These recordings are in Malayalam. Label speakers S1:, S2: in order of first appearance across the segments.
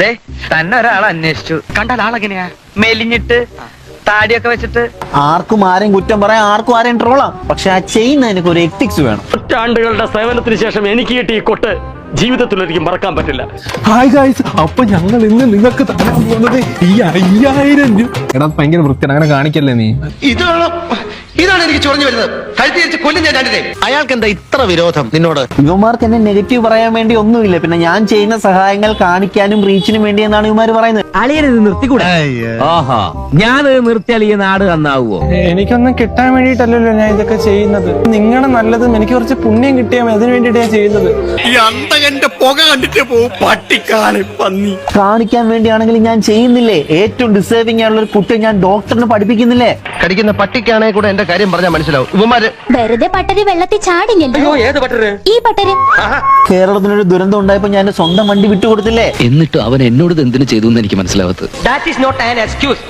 S1: തന്നെ ഒരാൾ അന്വേഷിച്ചു. കണ്ടാൽ ആളെങ്ങനെയാ? മെലിഞ്ഞിട്ട് താടിയൊക്കെ വെച്ചിട്ട്.
S2: ആർക്കും ആരെയും കുറ്റം പറയാം, ആർക്കും ആരെയും ട്രോളാം. പക്ഷെ ആ ചെയ്യുന്നതിനൊക്കെ ഒരു എത്തിക്സ് വേണം.
S3: നൂറ്റാണ്ടുകളുടെ സേവനത്തിന് ശേഷം എനിക്ക് കിട്ടിയ കൊട്ട് ജീവിതത്തിൽ ഒരിക്കലും മറക്കാൻ പറ്റില്ല.
S4: ഹായ് ഗായ്സ്, അപ്പൊ ഞങ്ങൾ ഇന്ന് നിങ്ങൾക്ക് തരാൻ പോകുന്നത് ഈ 5000 രൂപ. എടാ ഭയങ്കര വൃത്തിയാണ്, അങ്ങനെ കാണിക്കല്ലേ നീ.
S5: ഇതാണ് എനിക്ക് ചൊറിഞ്ഞു വരുന്നത്. കഴുത്തി വെച്ച് കൊല്ലും ഞാൻ രണ്ടിനെ.
S6: അയാൾക്ക് എന്താ ഇത്ര വിരോധം നിന്നോട്?
S2: ഇവന്മാർക്ക് എന്നെ നെഗറ്റീവ് പറയാൻ വേണ്ടി ഒന്നുമില്ല. പിന്നെ ഞാൻ ചെയ്യുന്ന സഹായങ്ങൾ കാണിക്കാനും റീച്ചിനും വേണ്ടി എന്നാണ് ഇവന്മാർ പറയുന്നത്.
S1: അളിയനത് നിർത്തിക്കൂടെ? ഓഹോ, ഞാനത് നിർത്തിയാൽ ഈ നാട് നന്നാവോ?
S4: എനിക്കൊന്നും കിട്ടാൻ വേണ്ടിയിട്ടല്ലല്ലോ ഞാൻ ഇതൊക്കെ ചെയ്യുന്നത്. നിങ്ങളുടെ നല്ലതും എനിക്ക് കുറച്ച് പുണ്യം കിട്ടിയാൽ മതി, അതിനു വേണ്ടിയിട്ട് ഞാൻ ചെയ്യുന്നത്. കാണിക്കാൻ വേണ്ടിയാണെങ്കിൽ ഞാൻ ചെയ്യുന്നില്ലേ? ഏറ്റവും ഡിസേർവിംഗ് ആയിട്ടുള്ള ഒരു കുട്ടിയെ ഞാൻ ഡോക്ടറിന് പഠിപ്പിക്കുന്നില്ലേ?
S6: കടിക്കുന്ന പട്ടിക്കാണെങ്കിൽ കൂടെ എന്റെ കാര്യം പറഞ്ഞാൽ മനസ്സിലാവും. ഇവന്മാര്
S7: വെറുതെ പട്ടര് വെള്ളത്തിൽ ചാടില്ലല്ലോ.
S3: ഏത് പട്ടര്?
S7: ഈ പട്ടര്.
S2: കേരളത്തിനൊരു ദുരന്തം ഉണ്ടായപ്പോ ഞാൻ എന്റെ സ്വന്തം വണ്ടി വിട്ടുകൊടുത്തില്ലേ?
S8: എന്നിട്ട് അവൻ എന്നോട് എന്തിനു ചെയ്തു എന്ന് എനിക്ക് മനസ്സിലാവത്ത്.
S1: That is not an excuse.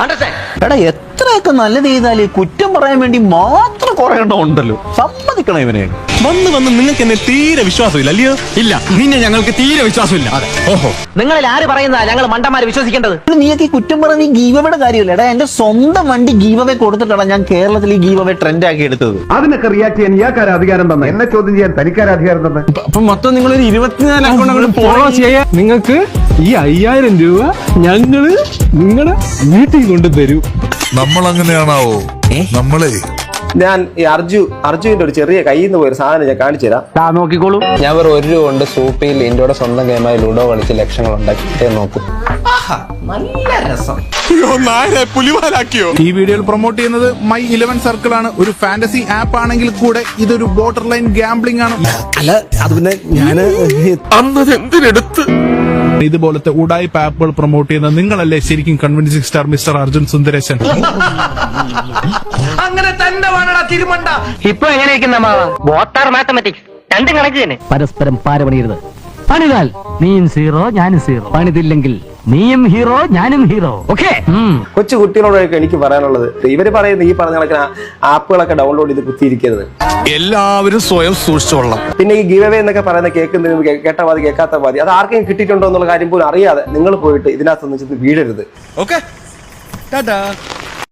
S1: Understand?
S2: എടാ എത്രയൊക്കെ നല്ലത് ചെയ്താല് കുറ്റം പറയാൻ വേണ്ടി മാത്രം കുറെ ഉണ്ടല്ലോ. സമ്മതിക്കണം ഇവനെ.
S4: വന്ന് നിങ്ങൾക്ക് എന്നെ തീരെ വിശ്വാസമില്ല അല്ലയോ? ഇല്ല, നിന്നെ ഞങ്ങൾക്ക് തീരെ വിശ്വാസമില്ല. ഓഹോ,
S1: നിങ്ങളിൽ ആര് പറയുന്നതാ ഞങ്ങൾ മണ്ടന്മാരെ വിശ്വസിക്കേണ്ടത്?
S2: നീയൊക്കെ ഈ കുറ്റം പറയുന്ന ഈ ഗീവയുടെ കാര്യമില്ല. എടാ എന്റെ സ്വന്തം വണ്ടി ഗീവവേ കൊടുത്തിട്ടാണ് ഞാൻ കേരളത്തിൽ ഈ ഗീവവേ ട്രെൻഡ് ആക്കി എടുത്തത്.
S5: അതിനൊക്കെ റിയാക്ട് ചെയ്യാൻ ഇയാൾക്കാരെ അധികാരം തന്നെ? എന്നെ ചോദ്യം ചെയ്യാൻ തനിക്കാരെ അധികാരം തന്നെ?
S4: അപ്പൊ മൊത്തം നിങ്ങളൊരു 24 അക്കൗണ്ട് ഫോളോ ചെയ്യാൻ നിങ്ങൾക്ക് ഈ 5000 രൂപ ഞങ്ങള് നിങ്ങളുടെ വീട്ടിൽ കൊണ്ടുതരൂ.
S9: നമ്മളങ്ങനെയാണാവോ? നമ്മളെ
S10: ഞാൻ ഈ അർജുവിന്റെ ഒരു ചെറിയ കയ്യിൽ നിന്ന് പോയൊരു സാധനം ഞാൻ കാണിച്ചു തരാം.
S1: നോക്കിക്കോളൂ.
S10: ഞാൻ ഒരു രൂപ കൊണ്ട് സൂപ്പിയിൽ ഇന്ത്യയുടെ സ്വന്തം ഗെയിമായി ലുഡോ കളിച്ച് ലക്ഷങ്ങൾ ഉണ്ടാക്കി നോക്കൂ.
S2: നല്ല രസം.
S9: പുലിവാലാക്കിയോ? ഈ വീഡിയോയിൽ പ്രൊമോട്ട് ചെയ്യുന്നത് മൈ 11 സർക്കിൾ ആണ്. ഒരു ഫാന്റസി ആപ്പ് ആണെങ്കിൽ കൂടെ ഇതൊരു ബോർഡർ ലൈൻ ഗാംബ്ലിംഗ് ആണ്.
S4: അല്ല, അത് പിന്നെ ഞാന്
S9: എന്തിനെടുത്ത് ഇതുപോലത്തെ ഉടായ്പ ആപ്പുകൾ പ്രൊമോട്ട് ചെയ്യുന്ന നിങ്ങളല്ലേ ശരിക്കും convincing star mister Arjun Sundaresan.
S1: അങ്ങനെ തന്നെ വേണടാ തിരുമണ്ട. ഇപ്പൊ എങ്ങനെയിരിക്കുന്ന വാട്ട് മാത്തമാറ്റിക്സ് രണ്ടും കണക്ക് തന്നെ.
S8: പരസ്പരം പാരപണിയരുത്. പണിതാൽ നീയും സീറോ ഞാനും സീറോ, പണിതില്ലെങ്കിൽ നീയും ഹീറോ ഞാനും ഹീറോ. ഓക്കെ.
S10: കൊച്ചു കുട്ടികളോടൊക്കെ എനിക്ക് പറയാനുള്ളത്, ഇവര് പറയുന്ന ഈ പറഞ്ഞ കണക്കിന് ആപ്പുകളൊക്കെ ഡൗൺലോഡ് ചെയ്ത് കുത്തിയിരിക്കരുത്.
S9: എല്ലാവരും സ്വയം സൂക്ഷിച്ചോളാം.
S10: പിന്നെ ഈ ഗീവ് അവേ എന്നൊക്കെ പറയുന്ന കേൾക്കുന്നത് കേട്ട മതി കേൾക്കാത്ത മതി, അത് ആർക്കെങ്കിലും കിട്ടിയിട്ടുണ്ടോ എന്നുള്ള കാര്യം പോലും അറിയാതെ നിങ്ങൾ പോയിട്ട് ഇതിനകത്തൊന്നും ചെന്ന് വീഴരുത്.
S9: ഓക്കെ.